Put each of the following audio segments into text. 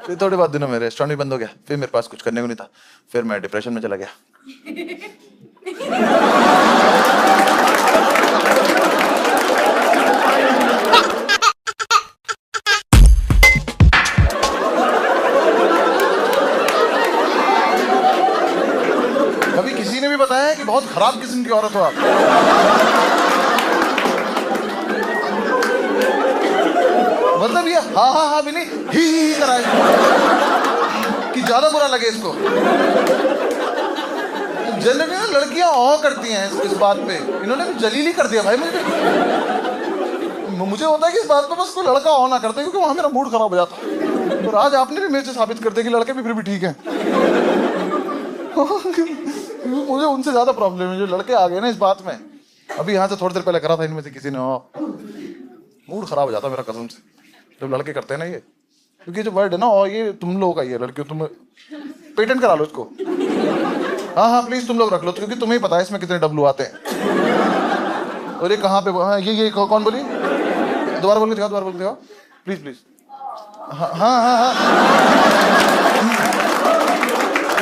फिर थोड़े बाद दिनों में रेस्टोरेंट भी बंद हो गया, फिर मेरे पास कुछ करने को नहीं था, फिर मैं डिप्रेशन में चला गया। कभी किसी ने भी बताया कि बहुत खराब किस्म की औरत हो आप? मतलब ये हाँ हाँ हाँ भी नहीं, ही कराए कि ज्यादा बुरा लगे इसको। जनरली ना लड़कियां औ करती हैं इस बात पे, इन्होंने भी जलील ही कर दिया भाई मुझे होता है कि इस बात पे बस कोई लड़का ऑन ना करते, क्योंकि वहां मेरा मूड खराब हो जाता। और आज आपने भी मेरे से साबित कर दिया कि लड़के भी फिर भी ठीक हैं। मुझे उनसे ज्यादा प्रॉब्लम है जो लड़के आ गए ना इस बात में। अभी यहाँ से थोड़ी देर पहले करा था इनमें से किसी ने, मूड खराब हो जाता मेरा कसम से जब लड़के करते हैं ना ये। क्योंकि जो वर्ड है ना, और ये तुम लोगों का ही है लड़कियों, तुम पेटेंट करा लो इसको। हाँ हाँ प्लीज तुम लोग रख लो, क्योंकि तुम्हें पता है इसमें कितने डब्लू आते हैं। और ये कहाँ पे, हाँ ये कौन बोली? दोबारा बोल के दिखाओ, दोबारा बोल के दिखाओ प्लीज प्लीज। हाँ हाँ हाँ हाँ,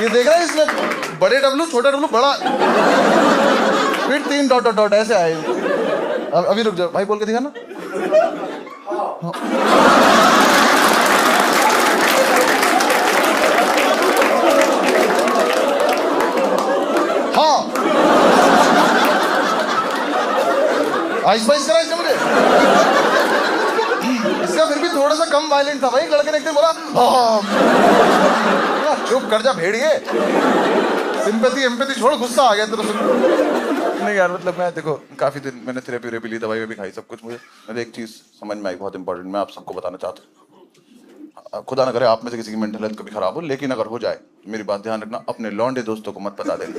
ये देख रहा है इसमें बड़े डब्लू, छोटा डब्लू, बड़ा, फिर 3 डॉट डॉट डॉट ऐसे आए। अभी रुक जाओ भाई, बोल के दिखा ना। हाँ आइस बाइस करा इसने मुझे। इसका फिर भी थोड़ा सा कम वायलेंट था भाई। लड़के ने एक दिन बोला चुप कर जा भेड़िए, सिंपैथी एम्पैथी छोड़, गुस्सा आ गया तेरे से। नहीं यार मतलब मैं देखो काफी दिन मैंने थेरेपी वेरेपी ली, दवाई भी खाई, सब कुछ। मुझे एक चीज समझ में आई बहुत इंपॉर्टेंट, मैं आप सबको बताना चाहता हूँ। खुदा ना करे आप में से किसी की मेंटल हेल्थ कभी खराब हो, लेकिन अगर हो जाए मेरी बात ध्यान रखना, अपने लौंडे दोस्तों को मत बता देना।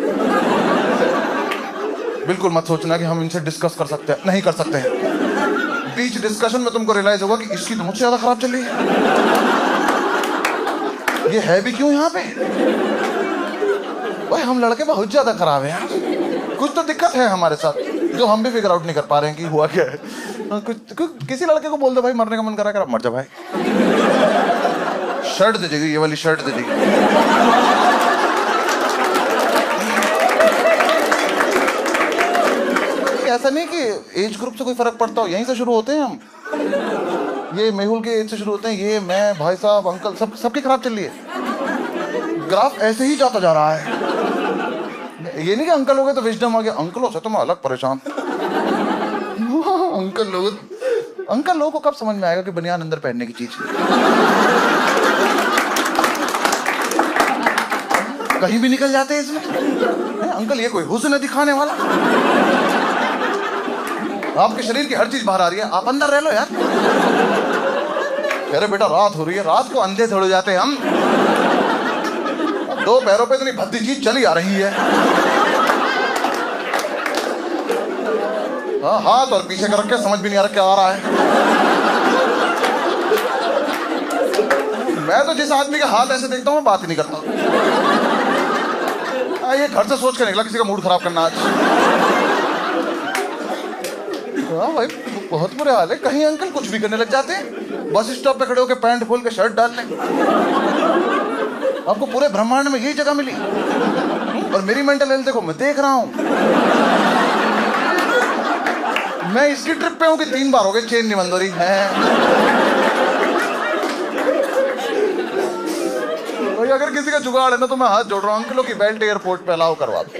बिल्कुल मत सोचना कि हम इनसे डिस्कस कर सकते हैं, नहीं कर सकते हैं। बीच डिस्कशन में तुमको रियलाइज होगा कि इसकी तो मुझसे ज्यादा खराब चल रही है। ये है भी क्यों यहाँ पे? भाई हम लड़के बहुत ज्यादा खराब हैं यार, कुछ तो दिक्कत है हमारे साथ जो हम भी फिगर आउट नहीं कर पा रहे हैं कि हुआ क्या है। किसी लड़के को बोल दो भाई मरने का मन करा कर, मर जा भाई, शर्ट दे देगी, ये वाली शर्ट दे देगी। ऐसा नहीं कि एज ग्रुप से कोई फर्क पड़ता हो, यहीं से शुरू होते हैं हम। ये मेहुल के एज से शुरू होते हैं, ये मैं, भाई साहब, अंकल, सबकी खराब चल रही है। ग्राफ ऐसे ही जाता जा रहा है। ये नहीं कि अंकल हो गए तो विजडम आ गया, अंकलों से तो मैं अलग परेशान। अंकल लोगों को कब समझ में आएगा कि बनियान अंदर पहनने की चीज कहीं भी निकल जाते हैं इसमें। अंकल ये कोई हुस्न है दिखाने वाला? आपके शरीर की हर चीज बाहर आ रही है, आप अंदर रह लो यार। कह रहे बेटा रात हो रही है, रात को अंधे थोड़े जाते हैं हम। 2 पैरों पे इतनी भद्दी चीज चली आ रही है। हाँ हाथ और पीछे कर रखे, समझ भी नहीं आ रहा क्या आ रहा है। मैं तो जिस आदमी के हाथ ऐसे देखता हूँ मैं बात ही नहीं करता। ये घर से सोच के निकला किसी का मूड खराब करना आज। हाँ भाई बहुत बुरे हाल है। कहीं अंकल कुछ भी करने लग जाते हैं, बस स्टॉप पे खड़े होकर पैंट खोल के शर्ट डाल लें। आपको पूरे ब्रह्मांड में यही जगह मिली। और मेरी मेंटल हेल्थ देखो, मैं देख रहा हूं। मैं इसकी ट्रिप पे हूं कि 3 बार हो गए चेन नहीं बंद हो रही है। तो अगर किसी का जुगाड़ है ना तो मैं हाथ जोड़ रहा हूं, अंकलों की बेल्ट एयरपोर्ट पे अलाउ करवा दो।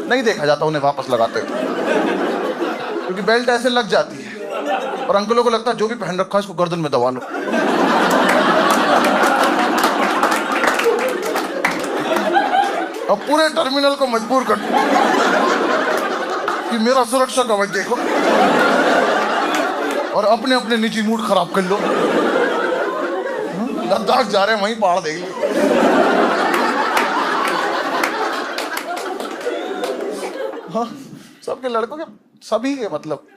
नहीं देखा जाता उन्हें वापस लगाते हुए, क्योंकि बेल्ट ऐसे लग जाती है और अंकलों को लगता है जो भी पहन रखा है इसको गर्दन में दबा लो। अब पूरे टर्मिनल को मजबूर कर कि मेरा सुरक्षा कवच देखो और अपने अपने निजी मूड खराब कर लो। लद्दाख जा रहे हैं, वहीं पहाड़ देख लो। हाँ सबके लड़कों के, सभी के मतलब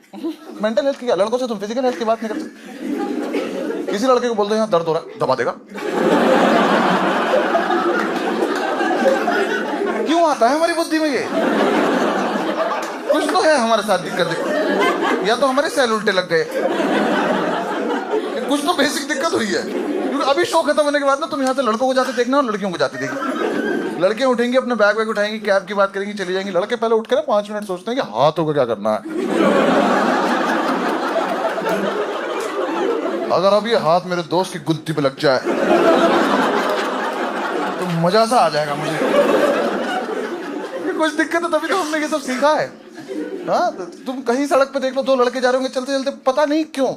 मेंटल हेल्थ की, लड़कों से तुम फिजिकल हेल्थ की बात नहीं कर सकते। किसी लड़के को बोल दो यहाँ दर्द हो रहा है, दबा देगा। क्यों आता है हमारी बुद्धि में ये? कुछ तो है हमारे साथ दिक्कत, या तो हमारे सेल उल्टे लग गए, कुछ तो बेसिक दिक्कत हुई है। क्योंकि अभी शो खत्म होने के बाद ना तुम यहाँ से लड़कों को जाते देखना और लड़कियों को जाते देखना। लड़कियां उठेंगी, अपने बैग वैग उठाएंगी, कैब की बात करेंगी, चली जाएंगी। लड़के पहले उठ कर 5 मिनट सोचते हैं कि हाथों को क्या करना है। अगर अब ये हाथ मेरे दोस्त की गुत्ती पे लग जाए तो मजा सा आ जाएगा मुझे। कुछ दिक्कत है तभी तो हमने ये सब सीखा है। हाँ, तुम कहीं सड़क पे देख लो, 2 लड़के जा रहे होंगे चलते चलते, पता नहीं क्यों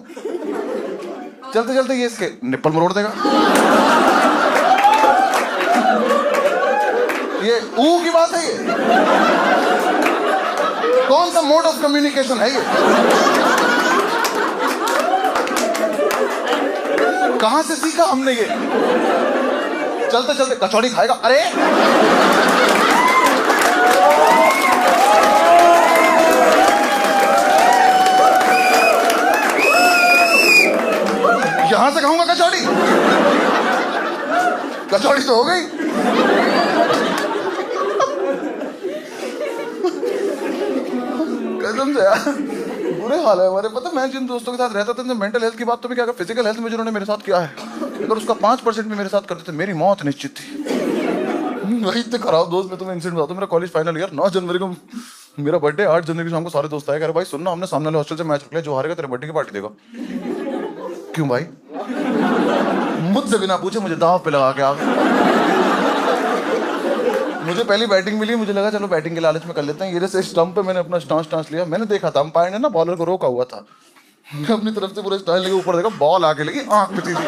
चलते चलते ये इसके निप्पल मरोड़ देगा, ये ऊ की बात है। ये कौन सा मोड ऑफ कम्युनिकेशन है? ये कहां से सीखा हमने? ये चलते चलते कचौड़ी खाएगा, अरे यहां से खाऊंगा कचौड़ी? कचौड़ी तो हो गई। कसम से यार बुरे हाल है हमारे। पता मैं जिन दोस्तों के साथ रहता था, मेंटल हेल्थ की बात तो भी क्या, फिजिकल हेल्थ में जिन्होंने मेरे साथ किया है, अगर उसका 5% भी मेरे साथ करते थे मेरी मौत निश्चित थी। वही इतने खराब दोस्त। मैं तुम्हें इंसिडेंट बताता हूं। मेरा कॉलेज फाइनल ईयर, 9 जनवरी को मेरा बर्थडे, 8 जनवरी को शाम को सारे दोस्त आए, कह रहे भाई सुनना, हमने सामने वाले हॉस्टल से मैच रख लिया, जो हारेगा तेरे बर्थडे की पार्टी देगा। क्यों भाई? मुझसे बिना पूछे मुझे दाव पे लगा के आ गए। मुझे पहली बैटिंग मिली, मुझे लगा चलो बैटिंग के लालच में कर लेते हैं। ये जैसे स्टंप पे मैंने अपना स्टांस लिया, मैंने देखा था अंपायर ने ना बॉलर को रोका हुआ था। मैं अपनी तरफ से पूरा स्टाइल लेके ऊपर देखा, बॉल आके लगी आंख पे सीधी।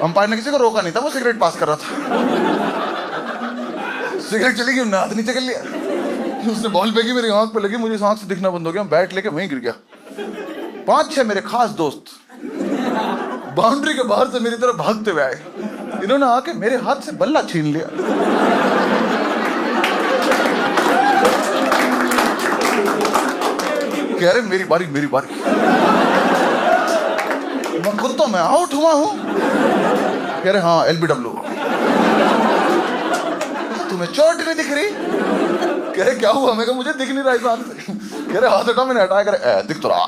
अंपायर ने किसी को रोका नहीं था, वो सिगरेट पास कर रहा था। सिगरेट चली गई, हाथ नीचे कर लिया, उसने बॉल फेंकी, मेरी आंख पे लगी, मुझे आंख से दिखना बंद हो गया। बैट लेके वहीं गिर गया। 5-6 मेरे खास दोस्त बाउंड्री के बाहर से मेरी तरफ भागते हुए आए। इन्होंने आके मेरे हाथ से बल्ला छीन लिया। कह रहे मेरी बारी मेरी बारी। मैं खुद तो मैं आउट हुआ हूं। कह रहे हाँ LBW। तुम्हें चोट नहीं दिख रही? कह रहे क्या हुआ? मैं कहा मुझे दिख नहीं रहा इस हाथ से। कह रहे हाथ हटा, मैंने हटाया। कह रहे दिख तो रहा।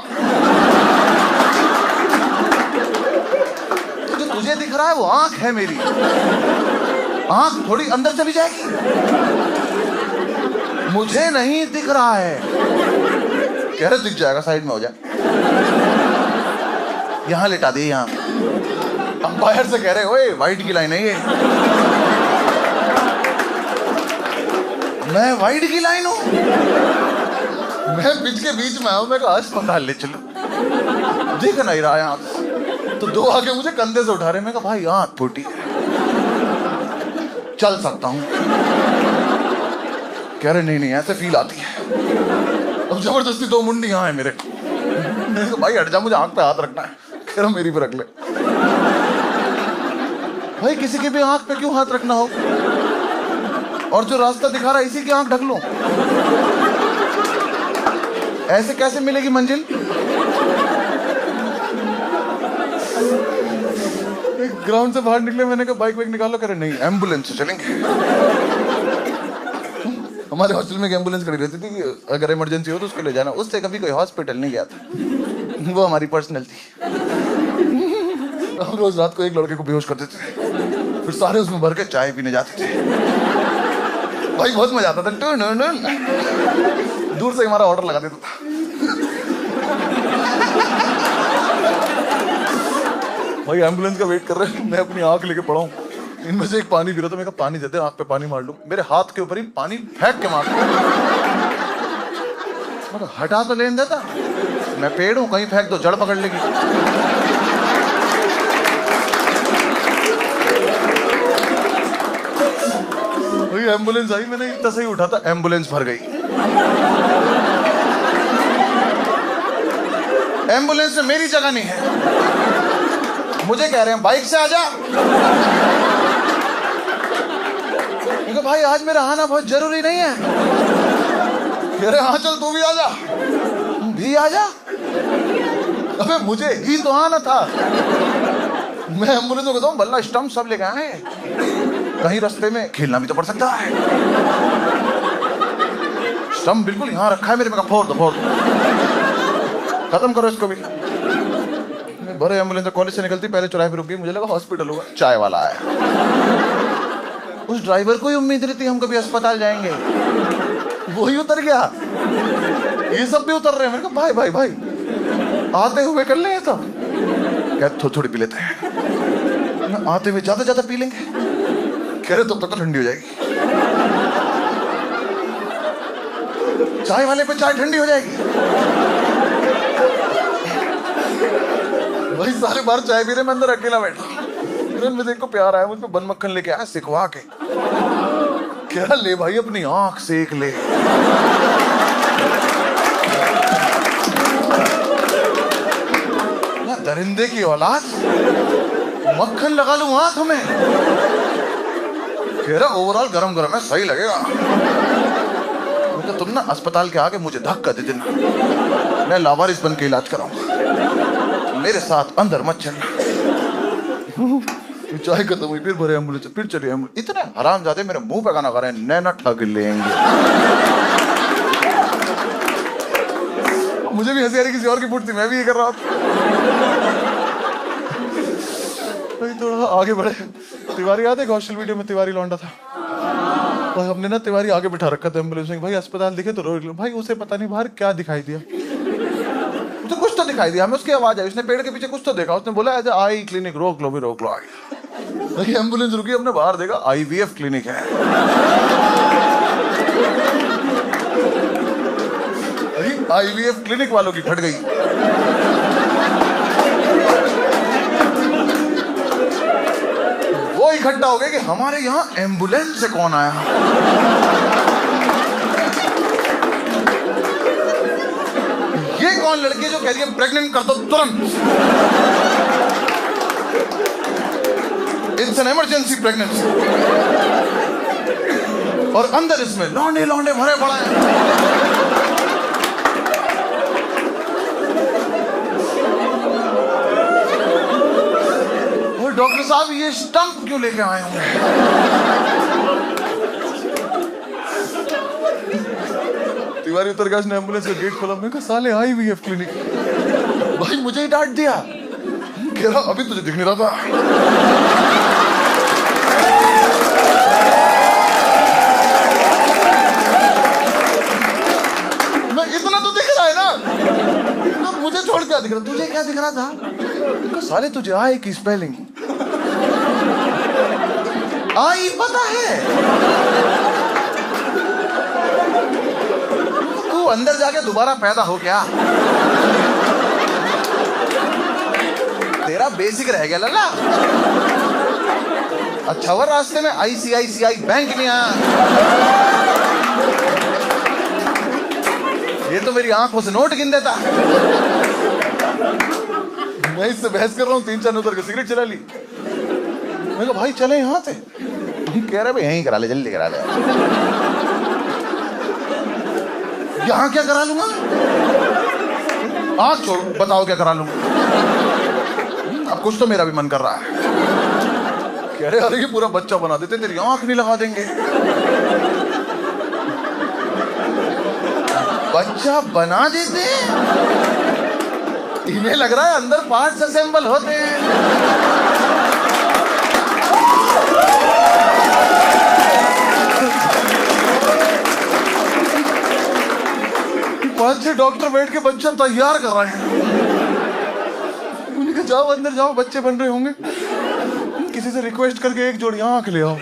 जो तुझे दिख रहा है वो आंख है मेरी, आंख थोड़ी अंदर चली जाएगी। मुझे नहीं दिख रहा है। कह रहे दिख जाएगा, साइड में हो जाए, यहां लेटा दे यहां। अंपायर से कह रहे ओए वाइड की लाइन है ये। मैं वाइड की लाइन हूं? मैं पिच के बीच में आऊं। मैं कहा अस्पताल ले चलो, दिख नहीं रहा है आंख। तो 2 आके मुझे कंधे से उठा रहे। मैं कहा भाई आंख फूटी है, चल सकता हूं। कह रहे नहीं ऐसे फील आती है। अब जबरदस्ती 2 मुंडी यहाँ है मेरे। मैंने कहा भाई हट जा, मुझे आंख पे हाथ रखना है। कह रहा मेरी पे रख ले। भाई किसी की भी आंख पे क्यों हाथ रखना हो? और जो रास्ता दिखा रहा है इसी की आंख ढक लो। ऐसे कैसे मिलेगी मंजिल? ग्राउंड से बाहर निकले, मैंने कहा बाइक वाइक निकालो। करे नहीं एम्बुलेंस से चलेंगे। हमारे हॉस्टल में एक एम्बुलेंस खड़ी रहती थी कि अगर इमरजेंसी हो तो उसको ले जाना। उससे कभी कोई हॉस्पिटल नहीं गया था, वो हमारी पर्सनल थी। हम रोज रात को एक लड़के को बेहोश कर देते थे, फिर सारे उसमें भर के चाय पीने जाते थे। भाई बहुत मजा आता था। दूर से हमारा ऑर्डर लगा देता था। भाई एम्बुलेंस का वेट कर रहे हैं, मैं अपनी आंख लेके पड़ा हूं। इनमें से एक पानी पी रहा था। मैं कहा पानी देते, आंख पे पानी मार लूं। मेरे हाथ के ऊपर ही पानी फेंक के मार। मैं हटा तो लेने देता, मैं पेड़ हूं, कहीं फेंक दो जड़ पकड़ लेगी। भाई एम्बुलेंस आई, मैंने इतना सही उठा था, एम्बुलेंस भर गई। एम्बुलेंस में मेरी जगह नहीं है। मुझे कह रहे हैं बाइक से आजा। भाई आज मेरा आना बहुत जरूरी नहीं है। कह रहे हाँ चल तू भी आजा। भी आजा? अबे मुझे ही तो आना था। मैं एम्बुलेंस को कहता हूँ बल्ला स्टंप सब लेके आए, कहीं रास्ते में खेलना भी तो पड़ सकता है। स्टंप बिल्कुल यहाँ रखा है मेरे। में फोड़ दो खत्म करो इसको भी। भरे एम्बुलेंस कॉलेज से निकलती पहले चौराहे पे रुक गई, मुझे लगा हॉस्पिटल होगा, चाय वाला आया। उस ड्राइवर को ही उम्मीद रहती हम कभी अस्पताल जाएंगे, वही उतर गया। ये सब भी उतर रहे हैं। मैंने कहा भाई भाई भाई आते हुए कर लें तो क्या थोड़ी थोड़ी पी लेते हैं, आते हुए ज्यादा ज्यादा पी लेंगे। कह रहे तो ठंडी हो जाएगी, चाय वाले पे चाय ठंडी हो जाएगी। भाई सारे बार चाय पी रहे, मैं अंदर अकेला बैठा। मुझे देखो प्यार आया, मुझ पे बन मक्खन लेके आया सिखवा के। कह रहा ले भाई अपनी आंख सेक ले। ना दरिंदे की औलाद, मक्खन लगा लूं आंख में। कह रहा ओवरऑल गरम गरम है, सही लगेगा। तो तुम ना अस्पताल के आगे मुझे धक्का दे देना, मैं लावारिस बन के इलाज कराऊंगा, मेरे साथ अंदर मत चलना। चाय खत्म हुई, फिर भरे एम्बुलेंस, फिर चली एम्बुलेंस। इतने हरामजादे मेरे मुंह पे गाना गा रहे हैं, नैना ठग लेंगे। मुझे भी हंसी आ रही, किसी और की फुट थी, मैं भी ये कर रहा था। थोड़ा आगे बढ़े, तिवारी याद है कौशल वीडियो में तिवारी लौंडा था, और हमने ना तिवारी आगे बिठा रखा था एम्बुलेंस में। भाई अस्पताल दिखे तो रोक लो। भाई उसे पता नहीं बाहर क्या दिखाई दिया, तो कुछ तो दिखाई दिया हमें, उसकी आवाज आई, उसने पेड़ के पीछे कुछ तो देखा, उसने बोला ऐसे आई क्लिनिक रोक लो भी, रोक लो। आ गया एम्बुलेंस रुकी, हमने बाहर देखा IVF क्लिनिक है। IVF क्लिनिक वालों की फट गई। वो इकट्ठा हो गए कि हमारे यहाँ एम्बुलेंस से कौन आया। ये कौन लड़की जो कह रही है प्रेग्नेंट कर दो तुरंत, इट्स एन इमरजेंसी प्रेगनेंसी। और अंदर इसमें लौंडे लौंडे भरे पड़े हैं। और डॉक्टर साहब ये स्टंप क्यों लेके आए होंगे? तिवारी उतर गया, उसने एम्बुलेंस का गेट खोला। मैं कहा साले IVF क्लिनिक। भाई मुझे ही डांट दिया, कह रहा अभी तुझे दिख नहीं रहा था। मैं इतना तो दिख रहा है ना, तो मुझे छोड़ क्या दिख रहा, तुझे क्या दिख रहा था? साले तुझे आई की स्पेलिंग आई पता है? अंदर जाके दोबारा पैदा हो क्या? तेरा बेसिक रह गया लल्ला। अच्छा वो रास्ते में ICICI बैंक नहीं आया, ये तो मेरी आंखों से नोट गिन देता। मैं इससे बहस कर रहा हूँ, 3-4 उतर के सिगरेट चला ली। मैं कहा भाई चले यहाँ से, कह रहा भाई यहीं करा ले, जल्दी करा ले। यहाँ क्या करा लूंगा? आँख छोड़, बताओ क्या करा लूंगा? अब कुछ तो मेरा भी मन कर रहा है। कह रहे अरे ये पूरा बच्चा बना देते, तेरी आँख नहीं लगा देंगे। बच्चा बना देते? इन्हें लग रहा है अंदर पार्ट्स असेंबल होते हैं। 5-6 डॉक्टर बैठ के बच्चा तैयार कर रहे हैं। उन्होंने कहा जाओ अंदर जाओ, बच्चे बन रहे होंगे, किसी से रिक्वेस्ट करके एक जोड़ी आंख ले आओ,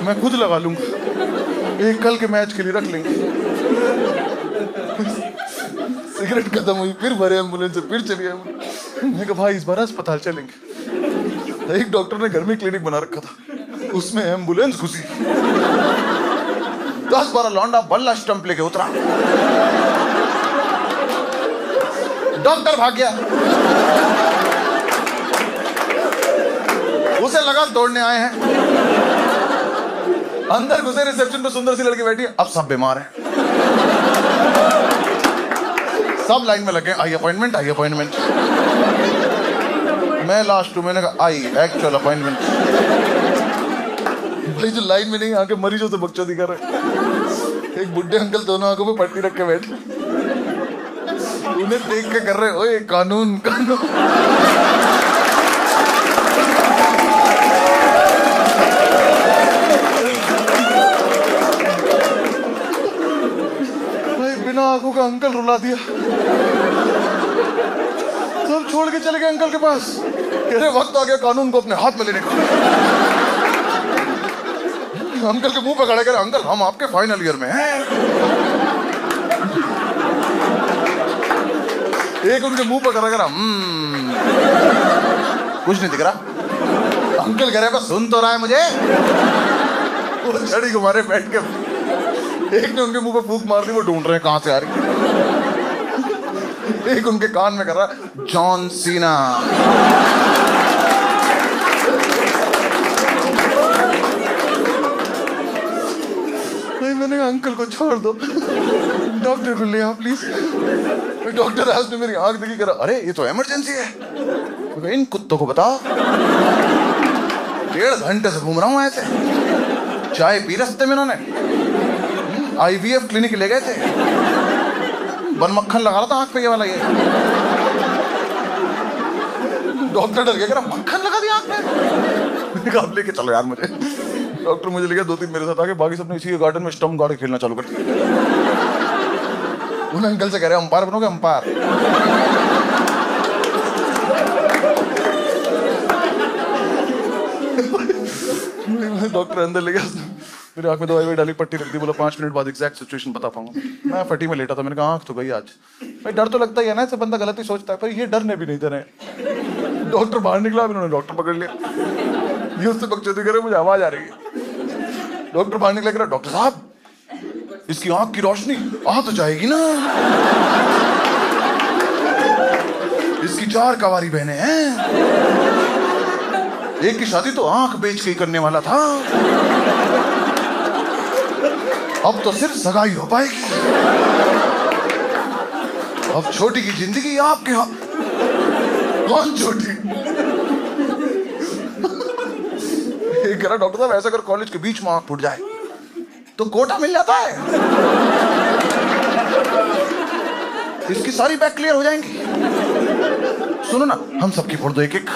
मैं खुद लगा लूंगा, एक कल के मैच के लिए रख लेंगे। सिगरेट खत्म हुई, फिर भरे एम्बुलेंस से, फिर चलिए। मैंने कहा भाई इस बार अस्पताल चलेंगे। एक डॉक्टर ने घर में क्लिनिक बना रखा था, उसमें एम्बुलेंस घुसी, 10-12 लौंडा बल्ला स्टंप लेके उतरा, डॉक्टर भाग गया। उसे लगा दौड़ने आए हैं, अंदर घुसे, रिसेप्शन पे सुंदर सी लड़की बैठी है। अब सब बीमार हैं, सब लाइन में लगे, आई अपॉइंटमेंट, आई अपॉइंटमेंट। मैं लास्ट हूं, मैंने कहा आई एक्चुअल अपॉइंटमेंट। भाई जो लाइन में नहीं आके मरीजों से बकचोदी कर रहे, एक बुढ़े अंकल दोनों आंखों पे पट्टी रख के बैठे। उन्हें देख के कर रहे ओए कानून कानून। भाई बिना आंखों का अंकल रुला दिया। सब छोड़ के चले गए अंकल के पास। कह रहे वक्त आ गया कानून को अपने हाथ में लेने का। अंकल के मुंह पे खड़े कर, अंकल हम आपके फाइनल ईयर में हैं। एक उनके मुंह पे खड़ा करा, कुछ नहीं दिख रहा। अंकल कह रहे बस सुन तो रहा है मुझे। वो छड़ी घुमारे बैठ के, एक ने उनके मुंह पे फूंक मार दी, वो ढूंढ रहे हैं कहां से आ रही। एक उनके कान में कर रहा जॉन सीना। मैंने कहा अंकल को छोड़ दो, डॉक्टर को ले आओ प्लीज। डॉक्टर आज ने मेरी आंख देखी, करा अरे ये तो इमरजेंसी है। इन कुत्तों को बताओ, 1.5 घंटे से घूम रहा हूं ऐसे। चाय पी रस्ते में इन्होंने, IVF क्लिनिक ले गए थे, बन मक्खन लगा रहा था आंख पे ये वाला। ये डॉक्टर डर गया, मक्खन लगा दिया आंख में। आप लेके चलो यार मुझे। डॉक्टर मुझे ले गया, 2-3 मेरे साथ आके, बाकी सबने इसी गार्डन में स्टंप गार्ड खेलना चालू कर दिया। उन अंकल से कह रहे अंपायर बनोगे, अंपायर। डॉक्टर अंदर ले गया, मेरी आंख में दवाई डाली, पट्टी रख दी, बोला 5 मिनट बाद एग्जैक्ट सिचुएशन बता पाऊंगा। मैं फटी में लेटा था, मैंने कहा आंख तो गई आज। भाई डर तो लगता ही है ना, ऐसे बंदा गलत ही सोचता है, पर ये डरने भी नहीं दे रहे। डॉक्टर बाहर निकला, इन्होंने डॉक्टर पकड़ लिया। ये उससे बकचोदी करे, मुझे आवाज आ रही है। डॉक्टर बाहर निकला, कह रहा डॉक्टर साहब इसकी आंख की रोशनी आ तो जाएगी ना, इसकी 4 कवारी बहनें हैं, एक की शादी तो आंख बेच के ही करने वाला था, अब तो सिर्फ सगाई हो पाएगी, अब छोटी की जिंदगी आपके हाथ। कौन छोटी? कह रहा डॉक्टर साहब ऐसा अगर कॉलेज के बीच में आंख फूट जाए तो कोटा मिल जाता है, इसकी सारी बैक क्लियर हो जाएंगी। सुनो ना, हम सबकी फोड़ दो एक एक।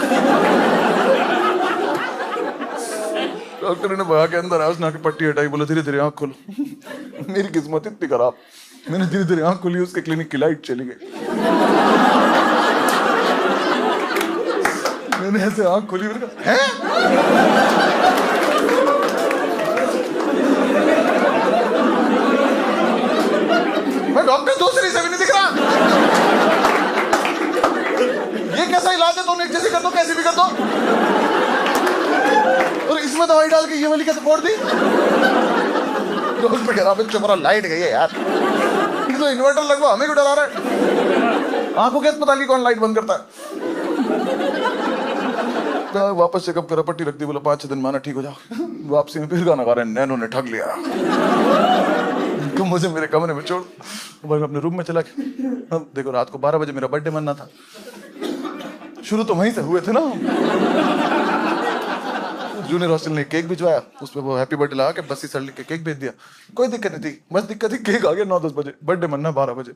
डॉक्टर ने भगा के अंदर आया, उसने आके पट्टी हटाई, बोला धीरे धीरे आंख खोलो। मेरी किस्मत इतनी खराब, मैंने धीरे धीरे आंख खोली, उसके क्लिनिक की लाइट चली गई। मैंने ऐसे आंख खोली, मैंने कहा हैं? मैं डॉक्टर दूसरी से भी नहीं दिख रहा। ये कैसा इलाज है? तुमने जैसे कर दो, कैसे भी कर दो, और इसमें दवाई डाल के ये वाली कैसे फोड़ दी? डॉक्टर कह रहा चुप रहा, लाइट गई है यार, तो इन्वर्टर लगवा, हमें क्यों डरा रहा है? आंखों के अस्पताल की कौन लाइट बंद करता है? वापस चेकअप करा, पट्टी रख दी, बोला 5-6 दिन माना ठीक हो जाओ। वापसी में फिर गाना गा रहे हैं, नैनो ने ठग लिया, तुम मुझे मेरे कमरे में छोड़। भाई मैं अपने रूम में चला गया। अब देखो रात को 12 बजे मेरा बर्थडे मनाना था, शुरू तो वहीं से हुए थे ना। जूनियर हॉस्टल ने केक भिजवाया, उसमें वो हैप्पी बर्थडे लगा के बस सर लिख के केक भेज दिया। कोई दिक्कत नहीं थी, बस दिक्कत थी केक आ गया 9-10 बजे, बर्थडे मनना 12 बजे।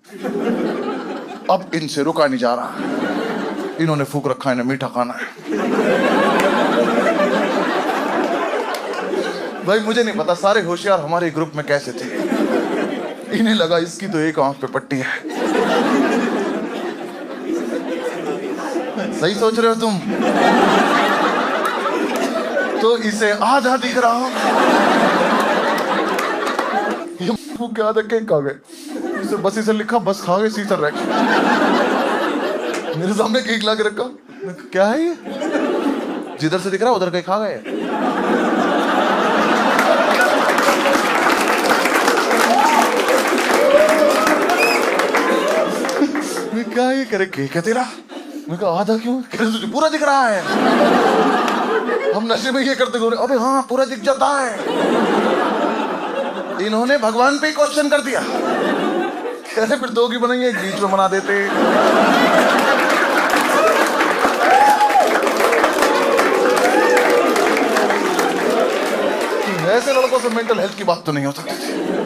अब इनसे रुका नहीं जा रहा, इन्होंने फूक रखा है, इन्हें मीठा खाना है। भाई मुझे नहीं पता सारे होशियार हमारे ग्रुप में कैसे थे, इन्हें लगा इसकी तो एक आंख पे पट्टी है। सही सोच रहे हो तुम, तो इसे आधा दिख रहा हो। वो क्या आधा केक खा गए, इसे बस इसे लिखा बस खा गए, सीसर रख मेरे सामने केक ला के रखा, क्या है ये? जिधर से दिख रहा उधर केक खा गए। क्या ये करे, केक है तेरा? मैं कहा आधा क्यों? तुझे पूरा दिख रहा है। हम नशे में ये करते घूम, अबे हाँ पूरा दिख जाता है। इन्होंने भगवान पे ही क्वेश्चन कर दिया, कैसे फिर 2 की बनाएंगे, एक बीच में बना देते। ऐसे लड़कों से मेंटल हेल्थ की बात तो नहीं हो सकती थी।